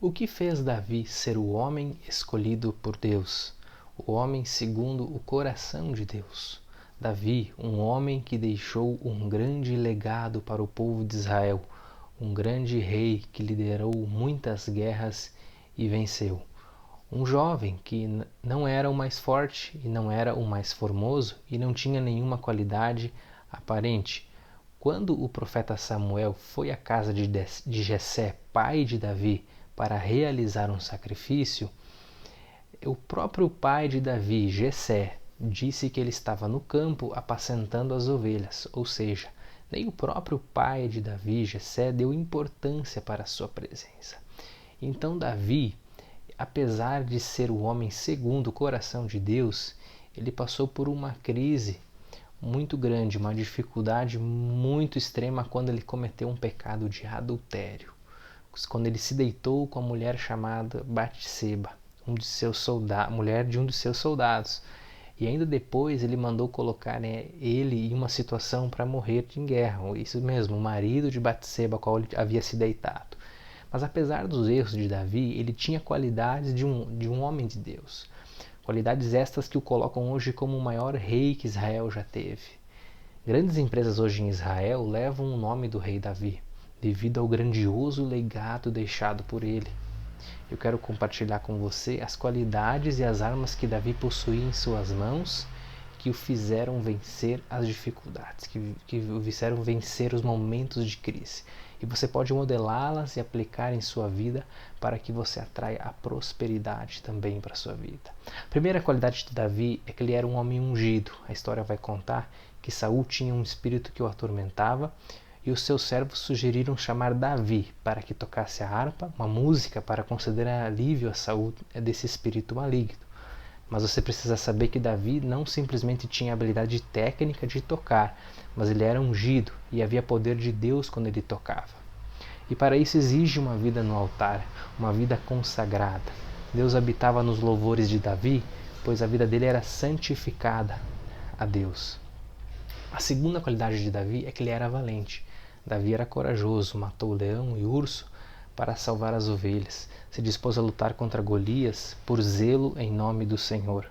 O que fez Davi ser o homem escolhido por Deus, o homem segundo o coração de Deus? Davi, um homem que deixou um grande legado para o povo de Israel, um grande rei que liderou muitas guerras e venceu. Um jovem que não era o mais forte e não era o mais formoso e não tinha nenhuma qualidade aparente. Quando o profeta Samuel foi à casa de Jessé, pai de Davi, para realizar um sacrifício, o próprio pai de Davi, Jessé, disse que ele estava no campo apacentando as ovelhas, ou seja, nem o próprio pai de Davi, Jessé, deu importância para a sua presença. Então Davi, apesar de ser o homem segundo o coração de Deus, ele passou por uma crise muito grande, uma dificuldade muito extrema quando ele cometeu um pecado de adultério. Quando ele se deitou com a mulher chamada Batseba, mulher de um dos seus soldados. E ainda depois ele mandou colocar ele em uma situação para morrer em guerra. Isso mesmo, o marido de Batseba, qual ele havia se deitado. Mas apesar dos erros de Davi, ele tinha qualidades de um homem de Deus. Qualidades estas que o colocam hoje como o maior rei que Israel já teve. Grandes empresas hoje em Israel levam o nome do rei Davi, devido ao grandioso legado deixado por ele. Eu quero compartilhar com você as qualidades e as armas que Davi possuía em suas mãos, que o fizeram vencer as dificuldades, que o fizeram vencer os momentos de crise. E você pode modelá-las e aplicar em sua vida para que você atraia a prosperidade também para a sua vida. A primeira qualidade de Davi é que ele era um homem ungido. A história vai contar que Saul tinha um espírito que o atormentava e os seus servos sugeriram chamar Davi para que tocasse a harpa, uma música para conceder alívio à saúde desse espírito maligno. Mas você precisa saber que Davi não simplesmente tinha a habilidade técnica de tocar, mas ele era ungido e havia poder de Deus quando ele tocava. E para isso exige uma vida no altar, uma vida consagrada. Deus habitava nos louvores de Davi, pois a vida dele era santificada a Deus. A segunda qualidade de Davi é que ele era valente. Davi era corajoso, matou o leão e o urso para salvar as ovelhas. Se dispôs a lutar contra Golias por zelo em nome do Senhor.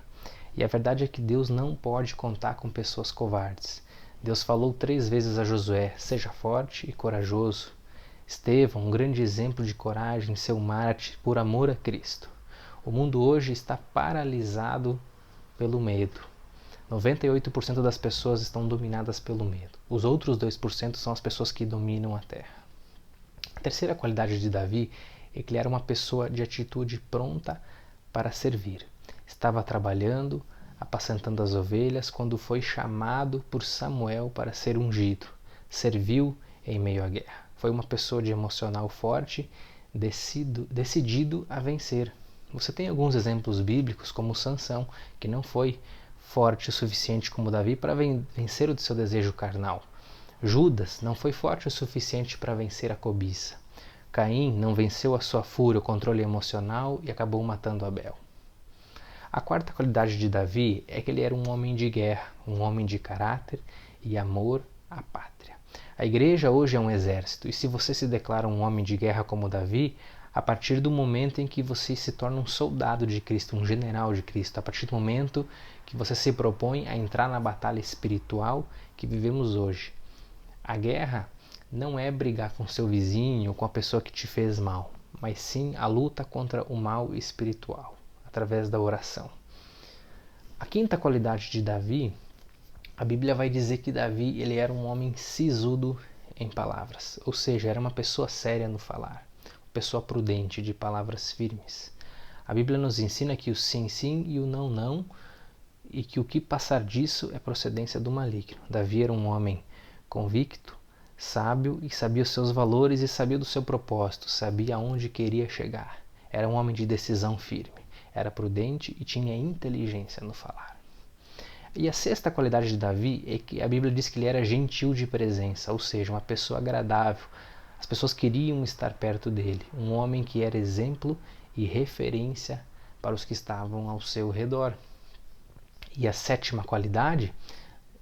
E a verdade é que Deus não pode contar com pessoas covardes. Deus falou 3 vezes a Josué: seja forte e corajoso. Estevão, um grande exemplo de coragem, seu mártir por amor a Cristo. O mundo hoje está paralisado pelo medo. 98% das pessoas estão dominadas pelo medo. Os outros 2% são as pessoas que dominam a terra. A terceira qualidade de Davi é que ele era uma pessoa de atitude pronta para servir. Estava trabalhando, apacentando as ovelhas, quando foi chamado por Samuel para ser ungido. Serviu em meio à guerra. Foi uma pessoa de emocional forte, decidido a vencer. Você tem alguns exemplos bíblicos, como Sansão, que não foi forte o suficiente como Davi para vencer o seu desejo carnal. Judas não foi forte o suficiente para vencer a cobiça. Caim não venceu a sua fúria, o controle emocional e acabou matando Abel. A quarta qualidade de Davi é que ele era um homem de guerra, um homem de caráter e amor à pátria. A igreja hoje é um exército, e se você se declara um homem de guerra como Davi, a partir do momento em que você se torna um soldado de Cristo, um general de Cristo, a partir do momento que você se propõe a entrar na batalha espiritual que vivemos hoje. A guerra não é brigar com seu vizinho ou com a pessoa que te fez mal, mas sim a luta contra o mal espiritual, através da oração. A quinta qualidade de Davi, a Bíblia vai dizer que Davi ele era um homem sisudo em palavras, ou seja, era uma pessoa séria no falar. Pessoa prudente, de palavras firmes. A Bíblia nos ensina que o sim, sim e o não, não, e que o que passar disso é procedência do maligno. Davi era um homem convicto, sábio e sabia os seus valores e sabia do seu propósito, sabia aonde queria chegar. Era um homem de decisão firme, era prudente e tinha inteligência no falar. E a sexta qualidade de Davi é que a Bíblia diz que ele era gentil de presença, ou seja, uma pessoa agradável. As pessoas queriam estar perto dele, um homem que era exemplo e referência para os que estavam ao seu redor. E a sétima qualidade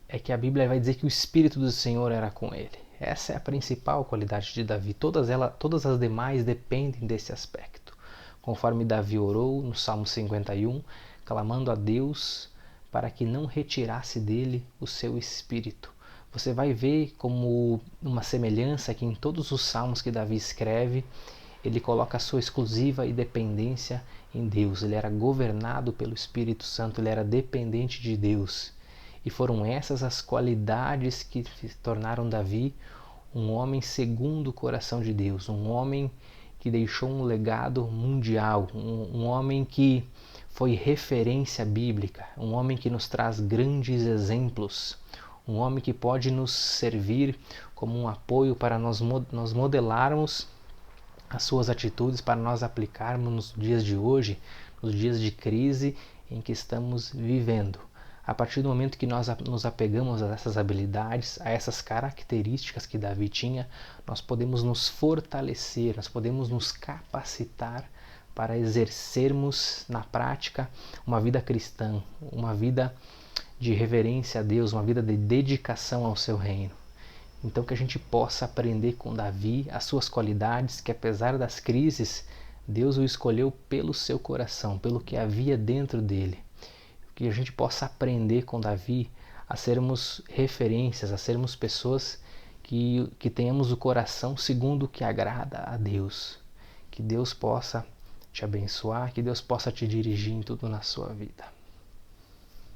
é que a Bíblia vai dizer que o Espírito do Senhor era com ele. Essa é a principal qualidade de Davi. Todas as demais dependem desse aspecto. conforme Davi orou no Salmo 51, clamando a Deus para que não retirasse dele o seu espírito. Você vai ver como uma semelhança que em todos os salmos que Davi escreve, ele coloca a sua exclusiva e dependência em Deus. Ele era governado pelo Espírito Santo, ele era dependente de Deus. E foram essas as qualidades que tornaram Davi um homem segundo o coração de Deus, um homem que deixou um legado mundial, um homem que foi referência bíblica, um homem que nos traz grandes exemplos, um homem que pode nos servir como um apoio para nós modelarmos as suas atitudes, para nós aplicarmos nos dias de hoje, nos dias de crise em que estamos vivendo. A partir do momento que nós nos apegamos a essas habilidades, a essas características que Davi tinha, nós podemos nos fortalecer, nós podemos nos capacitar para exercermos na prática uma vida cristã, uma vida de reverência a Deus, uma vida de dedicação ao seu reino. Então que a gente possa aprender com Davi as suas qualidades, que apesar das crises, Deus o escolheu pelo seu coração, pelo que havia dentro dele. Que a gente possa aprender com Davi a sermos referências, a sermos pessoas que tenhamos o coração segundo o que agrada a Deus. Que Deus possa te abençoar, que Deus possa te dirigir em tudo na sua vida.